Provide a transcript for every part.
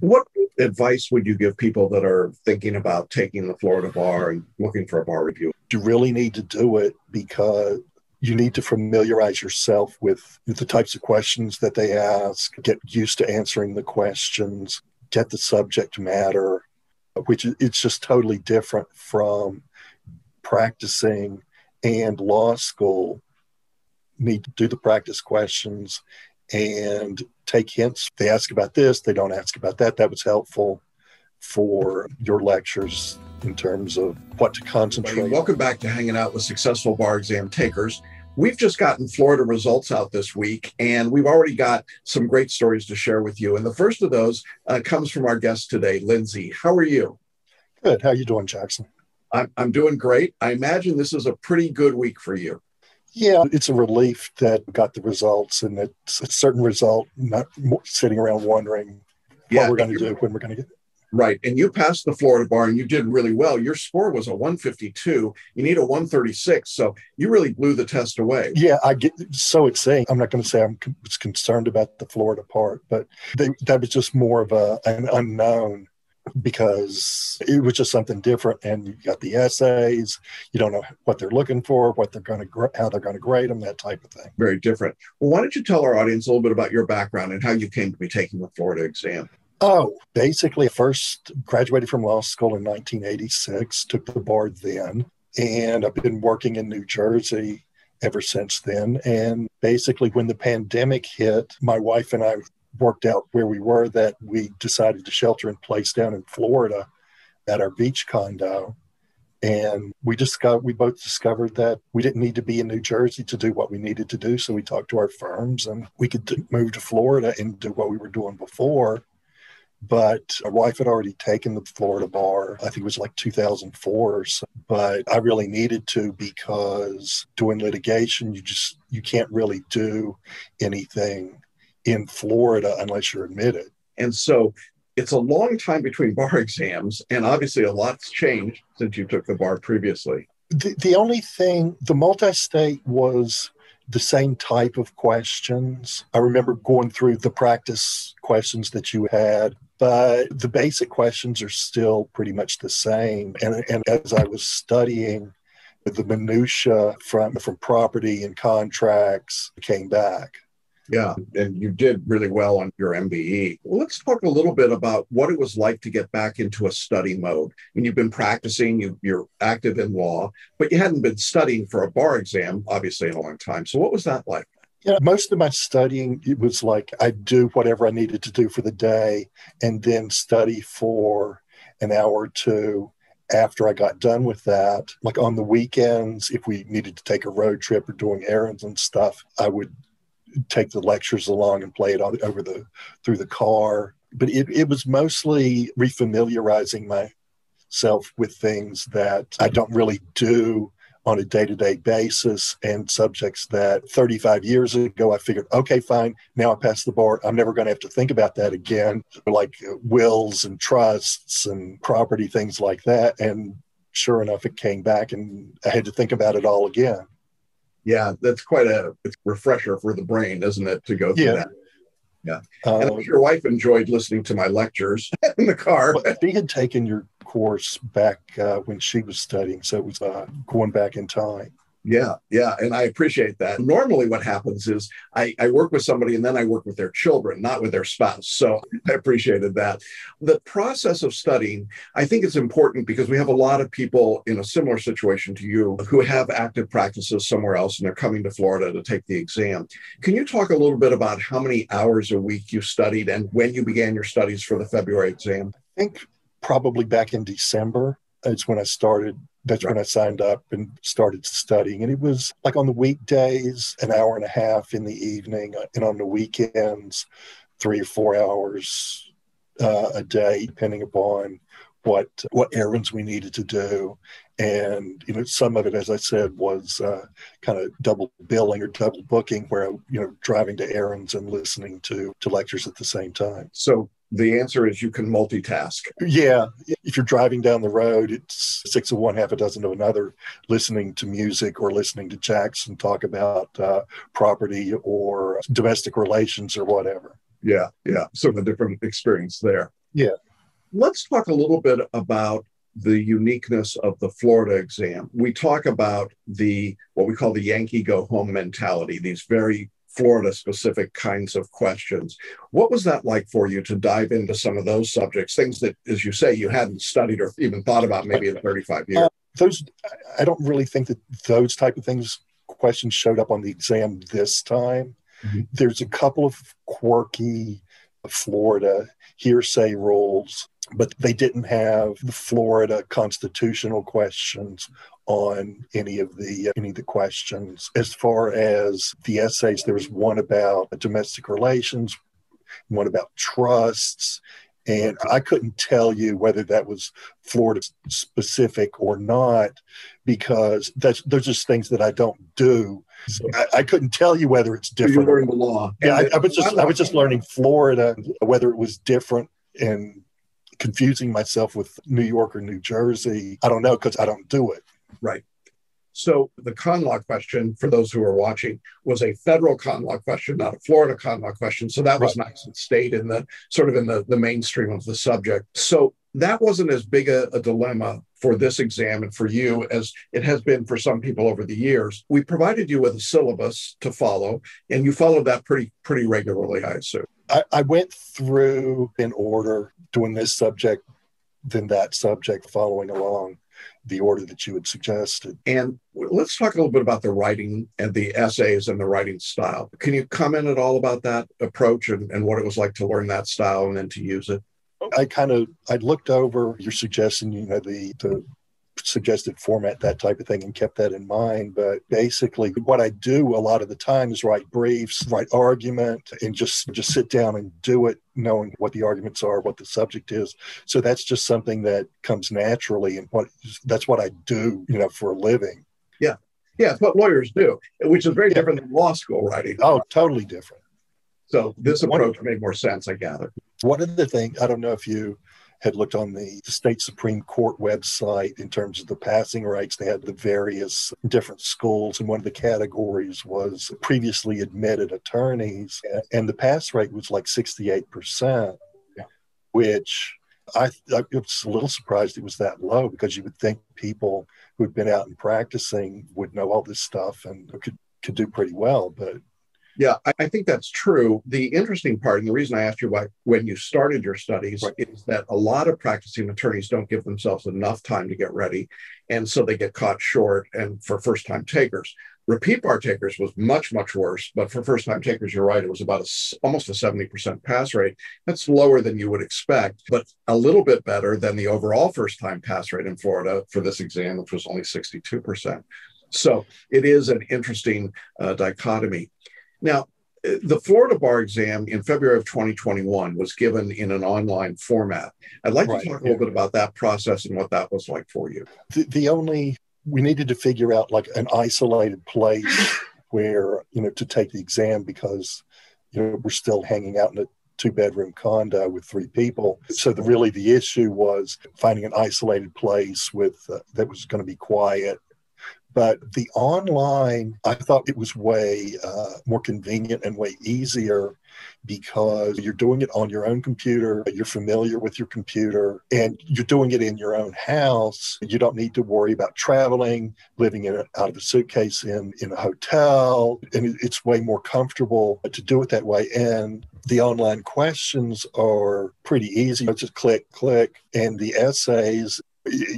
What advice would you give people that are thinking about taking the Florida bar and looking for a bar review? You really need to do it because you need to familiarize yourself with the types of questions that they ask, get used to answering the questions, get the subject matter, which it's just totally different from practicing and law school. Need to do the practice questions and take hints. They ask about this, they don't ask about that. That was helpful for your lectures in terms of what to concentrate. Welcome back to Hanging Out with Successful Bar Exam Takers. We've just gotten Florida results out this week, and we've already got some great stories to share with you. And the first of those comes from our guest today, Lindsey. How are you? Good. How are you doing, Jackson? I'm doing great. I imagine this is a pretty good week for you. Yeah, it's a relief that we got the results, and it's a certain result, not sitting around wondering what we're going to do, when we're going to get it. Right. And you passed the Florida bar and you did really well. Your score was a 152. You need a 136. So you really blew the test away. Yeah, I get so excited. I'm not going to say I was concerned about the Florida part, but that was just more of an unknown because it was just something different. And you got the essays. You don't know what they're looking for, what they're going to, how they're going to grade them, that type of thing. Very different. Well, why don't you tell our audience a little bit about your background and how you came to be taking the Florida exam? Oh, basically, first graduated from law school in 1986, took the bar then, and I've been working in New Jersey ever since then. And basically, when the pandemic hit, my wife and I worked out where we were that we decided to shelter in place down in Florida at our beach condo. And we both discovered that we didn't need to be in New Jersey to do what we needed to do. So we talked to our firms and we could move to Florida and do what we were doing before. But our wife had already taken the Florida bar. I think it was like 2004 or so. But I really needed to because doing litigation, you can't really do anything in Florida unless you're admitted. And so it's a long time between bar exams. And obviously a lot's changed since you took the bar previously. The only thing, the multi-state was the same type of questions. I remember going through the practice questions that you had, but the basic questions are still pretty much the same. And as I was studying, the minutia from property and contracts came back. Yeah, and you did really well on your MBE. Well, let's talk a little bit about what it was like to get back into a study mode. And you've been practicing, you're active in law, but you hadn't been studying for a bar exam, obviously, in a long time. So what was that like? Yeah, most of my studying, it was like I'd do whatever I needed to do for the day and then study for an hour or two after I got done with that. Like on the weekends, if we needed to take a road trip or doing errands and stuff, I would take the lectures along and play it through the car. But it was mostly refamiliarizing myself with things that I don't really do on a day-to-day basis and subjects that 35 years ago, I figured, okay, fine, now I passed the bar. I'm never going to have to think about that again, like wills and trusts and property, things like that. And sure enough, it came back and I had to think about it all again. Yeah, that's quite a refresher for the brain, isn't it, to go through that? Yeah. And your wife enjoyed listening to my lectures in the car. Well, she had taken your course back when she was studying, so it was going back in time. Yeah. And I appreciate that. Normally what happens is I work with somebody and then I work with their children, not with their spouse. So I appreciated that. The process of studying, I think it's important because we have a lot of people in a similar situation to you who have active practices somewhere else and they're coming to Florida to take the exam. Can you talk a little bit about how many hours a week you studied and when you began your studies for the February exam? I think probably back in December. It's when I started. That's when I signed up and started studying. And it was like on the weekdays, an hour and a half in the evening, and on the weekends, 3 or 4 hours a day, depending upon what errands we needed to do. And, some of it, as I said, was kind of double billing or double booking where, driving to errands and listening to lectures at the same time. So the answer is you can multitask. Yeah. If you're driving down the road, it's 6 of one, half a dozen of another, listening to music or listening to Jackson talk about property or domestic relations or whatever. Yeah. Sort of a different experience there. Yeah. Let's talk a little bit about the uniqueness of the Florida exam. We talk about what we call the Yankee go home mentality, these very Florida specific kinds of questions. What was that like for you to dive into some of those subjects, things that, as you say, you hadn't studied or even thought about maybe in 35 years? I don't really think that those type of questions showed up on the exam this time. Mm-hmm. There's a couple of quirky Florida hearsay rules, but they didn't have the Florida constitutional questions on any of the questions. As far as the essays, there was one about domestic relations, one about trusts, and I couldn't tell you whether that was Florida specific or not, because those just things that I don't do. So I couldn't tell you whether it's different. You learned the law. Yeah, I was just learning Florida, whether it was different and confusing myself with New York or New Jersey. I don't know, because I don't do it. Right. So the con law question, for those who are watching, was a federal con law question, not a Florida con law question. So that was nice. It stayed in the mainstream of the subject. So that wasn't as big a dilemma for this exam and for you as it has been for some people over the years. We provided you with a syllabus to follow, and you followed that pretty regularly, I assume. I went through in order, doing this subject, then that subject, following along the order that you had suggested. And let's talk a little bit about the writing and the essays and the writing style. Can you comment at all about that approach and what it was like to learn that style and then to use it? I looked over your suggestion, the suggested format, that type of thing, and kept that in mind. But basically what I do a lot of the time is write briefs, write argument, and just sit down and do it, knowing what the arguments are, what the subject is. So that's just something that comes naturally, and that's what I do, for a living. Yeah. Yeah, it's what lawyers do, which is very different than law school writing. Oh, totally different. So this approach made more sense, I gather. One of the things, I don't know if you had looked on the state Supreme Court website in terms of the passing rates. They had the various different schools, and one of the categories was previously admitted attorneys, and the pass rate was like 68%, which I was a little surprised it was that low, because you would think people who had been out and practicing would know all this stuff and could do pretty well, but yeah, I think that's true. The interesting part, and the reason I asked you when you started your studies, is that a lot of practicing attorneys don't give themselves enough time to get ready. And so they get caught short. And for first-time takers, repeat bar takers was much, much worse. But for first-time takers, you're right, it was about almost a 70% pass rate. That's lower than you would expect, but a little bit better than the overall first-time pass rate in Florida for this exam, which was only 62%. So it is an interesting dichotomy. Now, the Florida bar exam in February of 2021 was given in an online format. I'd like to talk a little bit about that process and what that was like for you. We needed to figure out like an isolated place where, to take the exam, because, we're still hanging out in a 2-bedroom condo with 3 people. So the issue was finding an isolated place that was going to be quiet. But the online, I thought it was way more convenient and way easier, because you're doing it on your own computer, you're familiar with your computer, and you're doing it in your own house. You don't need to worry about traveling, living out of a suitcase in a hotel, and it's way more comfortable to do it that way. And the online questions are pretty easy. It's just click, and the essays,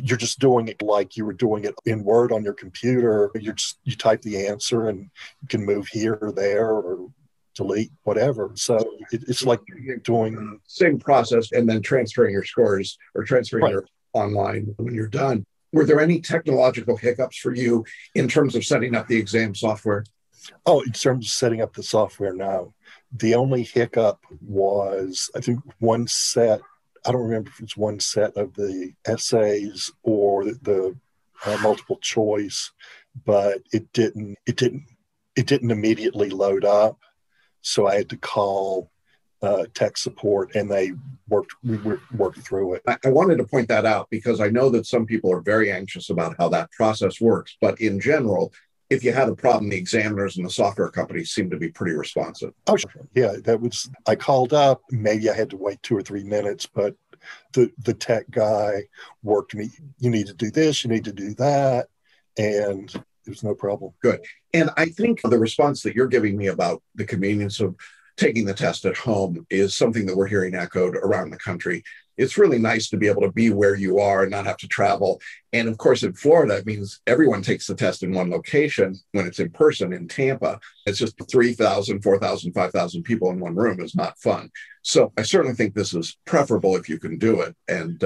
you're just doing it like you were doing it in Word on your computer. You type the answer and you can move here or there or delete, whatever. So it's like doing same process and then transferring your scores or transferring your online when you're done. Were there any technological hiccups for you in terms of setting up the exam software? Oh, in terms of setting up the software, no. The only hiccup was, I think, one set. I don't remember if it's one set of the essays or the multiple choice, but it didn't immediately load up. So I had to call tech support, and we worked through it. I wanted to point that out because I know that some people are very anxious about how that process works, but in general, if you had a problem, the examiners and the software companies seemed to be pretty responsive. Oh, sure. Yeah, I called up, maybe I had to wait 2 or 3 minutes, but the tech guy worked me. You need to do this, you need to do that. And it was no problem. Good. And I think the response that you're giving me about the convenience of taking the test at home is something that we're hearing echoed around the country. It's really nice to be able to be where you are and not have to travel. And of course, in Florida, it means everyone takes the test in one location. When it's in person in Tampa, it's just 3,000, 4,000, 5,000 people in one room is not fun. So I certainly think this is preferable if you can do it. And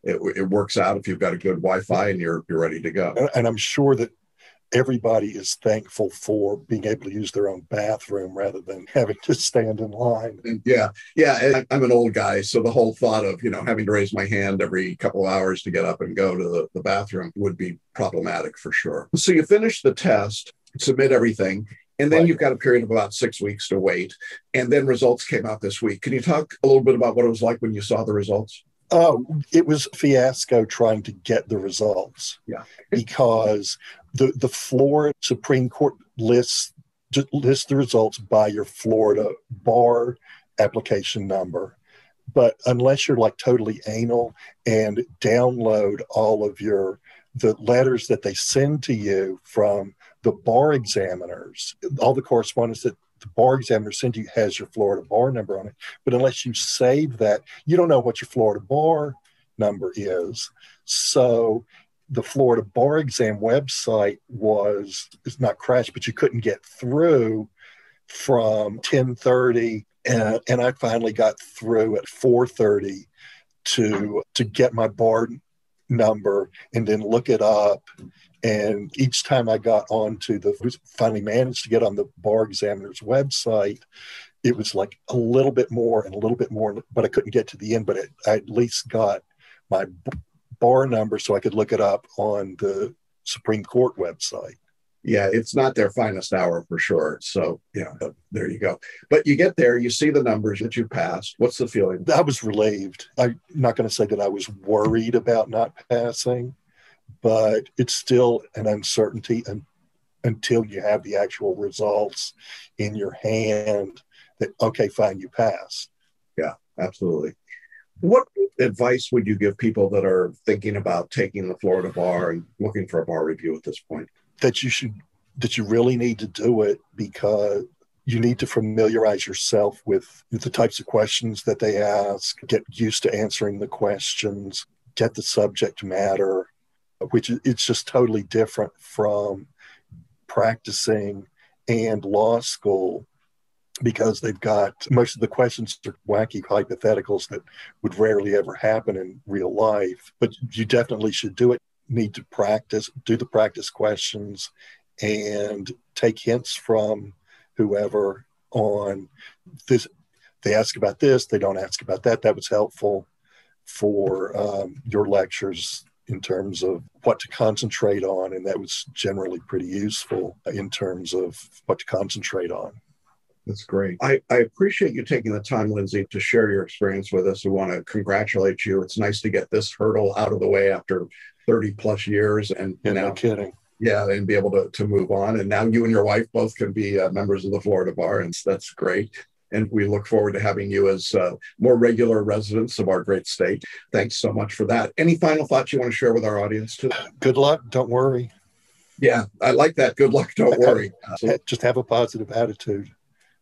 it works out if you've got a good Wi-Fi and you're ready to go. And I'm sure that everybody is thankful for being able to use their own bathroom rather than having to stand in line. Yeah. I'm an old guy, so the whole thought of having to raise my hand every couple of hours to get up and go to the bathroom would be problematic for sure. So you finish the test, submit everything, and then You've got a period of about 6 weeks to wait. And then results came out this week. Can you talk a little bit about what it was like when you saw the results? Oh, it was a fiasco trying to get the results. Yeah. Because the Florida Supreme Court lists the results by your Florida bar application number. But unless you're like totally anal and download all of the letters that they send to you from the bar examiners, all the correspondence that the bar examiner sent you has your Florida bar number on it. But unless you save that, you don't know what your Florida bar number is. So the Florida bar exam website it's not crashed, but you couldn't get through from 10:30. And I finally got through at 4:30 to get my bar number and then look it up. And each time I got finally managed to get on the bar examiner's website, it was like a little bit more and a little bit more, but I couldn't get to the end. But I at least got my bar number so I could look it up on the Supreme Court website. Yeah, it's not their finest hour for sure. So, there you go. But you get there, you see the numbers that you passed. What's the feeling? I was relieved. I'm not going to say that I was worried about not passing, but it's still an uncertainty until you have the actual results in your hand that, okay, fine, you passed. Yeah, absolutely. What advice would you give people that are thinking about taking the Florida bar and looking for a bar review at this point? That you really need to do it because you need to familiarize yourself with the types of questions that they ask, get used to answering the questions, get the subject matter, which it's just totally different from practicing and law school because they've got most of the questions are wacky hypotheticals that would rarely ever happen in real life. But you definitely should do it. Need to practice, do the practice questions, and take hints from whoever on this. They ask about this, they don't ask about that. That was helpful for your lectures in terms of what to concentrate on, and that was generally pretty useful in terms of what to concentrate on. That's great. I appreciate you taking the time, Lindsey, to share your experience with us. We want to congratulate you. It's nice to get this hurdle out of the way after 30 plus years. And yeah, no kidding. Yeah, and be able to move on. And now you and your wife both can be members of the Florida Bar, and that's great. And we look forward to having you as more regular residents of our great state. Thanks so much for that. Any final thoughts you want to share with our audience today? Good luck. Don't worry. Yeah, I like that. Good luck. Don't worry. Just have a positive attitude.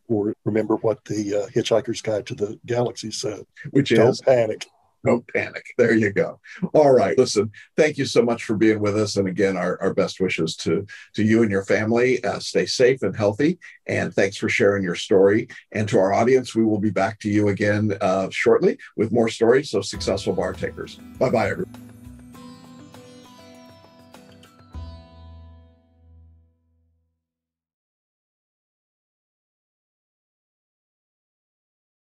Or remember what the Hitchhiker's Guide to the Galaxy said, which is don't panic. Don't panic. There you go. All right. Listen, thank you so much for being with us. And again, our best wishes to you and your family. Stay safe and healthy. And thanks for sharing your story. And to our audience, we will be back to you again shortly with more stories of successful bar takers. Bye-bye, everyone.